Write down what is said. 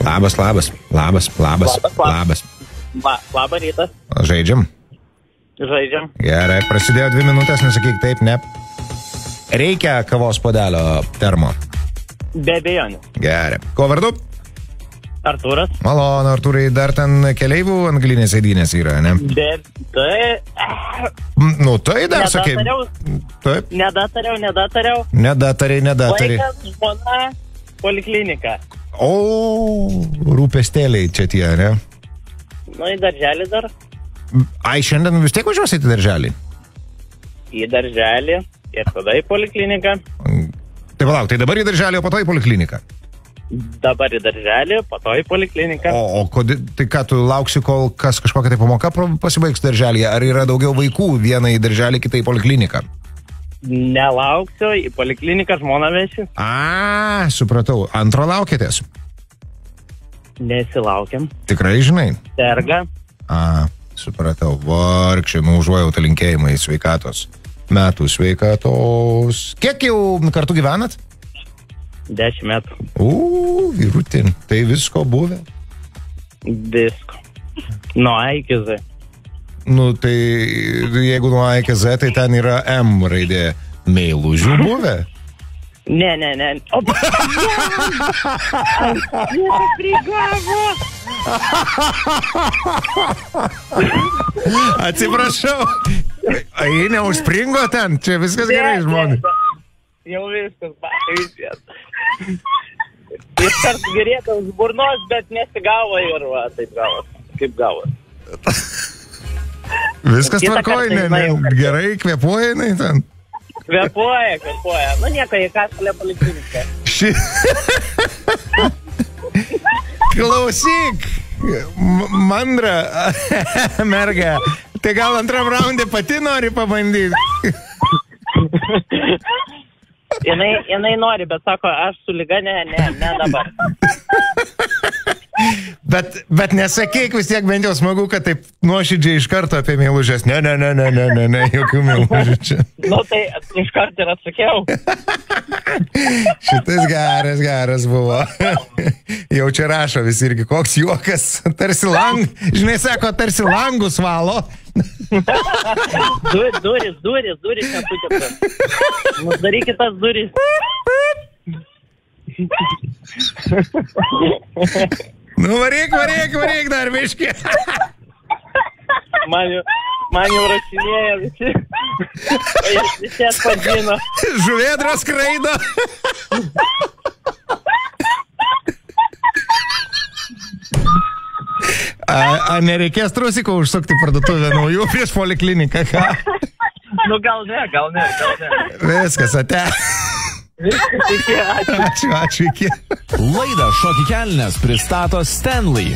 Labas. Labą rytą. Žaidžiam? Žaidžiam. Gerai, prasidėjo 2 minutės, nesakyk taip, ne. Reikia kavos puodelio termo. Be abejonių. Gerai. Ko vardu? Artūras. Malonu, Artūrai, dar ten keleivių anglinės sėdynės yra, ne? Nu, tai dar sakai. Taip. Nedatariau. Nedatari. Vaikas, žmona, poliklinika. O, rūpestėliai čia tie, ne? Nu, į darželį dar. Ai, šiandien vis tiek važiuosi į darželį? Į darželį ir tada į polikliniką. Tai palauk, tai dabar į darželį, o po to į polikliniką? Dabar į darželį, po to į polikliniką. O tai ką, tu lauksi, kol kažkokia tai pamoka pasibaigs darželėje? Ar yra daugiau vaikų, vieną į darželį, kitą į polikliniką? Nelauksiu, į polikliniką žmoną vešiu. A, supratau. Antro laukėtės? Nesilaukiam. Tikrai žinai? Serga. A, supratau. Vargšė, užuojautą linkėjimai sveikatos. Metų sveikatos. Kiek jau kartu gyvenat? 10 metų. Vyrutin. Tai visko buvę? Visko. Nuo A iki Z. Nu, tai jeigu nuo A iki Z, tai ten yra M raidė. Meilužių buvę? Ne. O, Dievas prigavo. Atsiprašau. Ai, neužspringo ten? Čia viskas gerai, žmonės. Jau viskas, viskas. Iškart gerėta už burnos, bet nesigavo ir va, taip gavo. Kaip gavo. Viskas tvarkoja, gerai kvėpuoja, jinai ten. Kvėpuoja. Nu nieko, į Kastelę polikliniką. Klausyk, mandra merga, tai gal antram raundė pati nori pabandyti? Jinai nori, bet sako, aš su liga ne dabar. Bet nesakyk, vis tiek bent jau smagu, kad taip nuoširdžiai iš karto apie meilužės. Ne, jokių meilužių čia. Nu tai iš karto ir atsakiau. Šitas geras buvo. Jau čia rašo visi irgi, koks juokas. Tarsi žinai, sako, tarsi langus valo. Duris neputėtas. Uždarykit tas duris. Nu, varyk dar biškį. Man jau rašinėja visi. Visi atpadino. Žuvėdras skraido. A nereikės trusiko užsukti parduotuvę naujų prieš polikliniką, ką? Nu, gal ne. Viskas, ate. Viskas, iki, ačiū. Ačiū, iki. Laidą Šokių kelnes pristato Stanley.